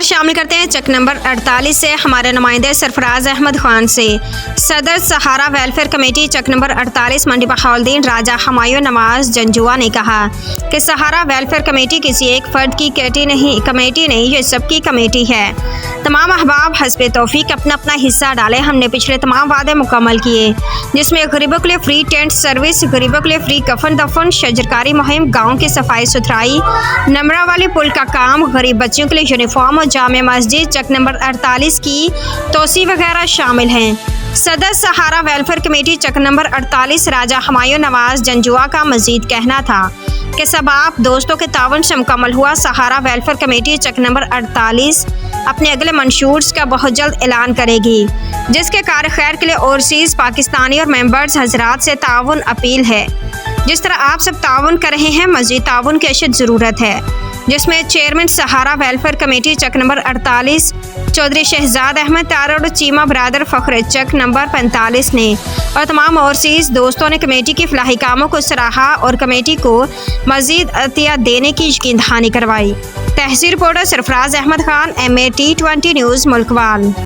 खबर शामिल करते हैं चक नंबर 48 से हमारे नुमाइंदे सरफराज अहमद खान से। सदर सहारा वेलफेयर कमेटी चक नंबर 48 मंडी बहाउद्दीन राजा हुमायूं नवाज जंजुआ ने कहा कि सहारा वेलफेयर कमेटी किसी एक फर्द की कमेटी नहीं, ये सबकी कमेटी है। तमाम अहबाब हस्बे तौफीक अपना अपना हिस्सा डाले। हमने पिछले तमाम वादे मुकम्मल किए, जिसमें गरीबों के लिए फ्री टेंट सर्विस, गरीबों के लिए फ्री कफन दफन, शजरकारी मुहिम, गाँव की सफाई सुथराई, नमरा वाली पुल का काम, गरीब बच्चों के लिए यूनिफॉर्म और जामे मस्जिद चक नंबर 48 की तोसी वगैरह शामिल हैं। सदर सहारा वेलफेयर कमेटी चक नंबर 48 राजा हुमायूं नवाज जंजुआ का मजीद कहना था कि सब आप दोस्तों के तावन से मुकम्मल हुआ सहारा वेलफेयर कमेटी चक नंबर 48 अपने अगले मंशूर्स का बहुत जल्द ऐलान करेगी, जिसके कार खैर के लिए ओवरसीज़ पाकिस्तानी और मेंबर्स हजरात से ताउन अपील है। जिस तरह आप सब ताउन कर रहे हैं, मजीद ताउन की अशद ज़रूरत है, जिसमें चेयरमैन सहारा वेलफेयर कमेटी चक नंबर 48 चौधरी शहजाद अहमद तारा और चीमा बरादर फ़ख्र चक नंबर 45 ने और तमाम ओवरसीज़ दोस्तों ने कमेटी की फलाही कामों को सराहा और कमेटी को मज़ीद अतिया देने की यकीन दहानी करवाई। तहसील reporter Sarfaraz Ahmed Khan, MAT 20 news मुल्कवाल।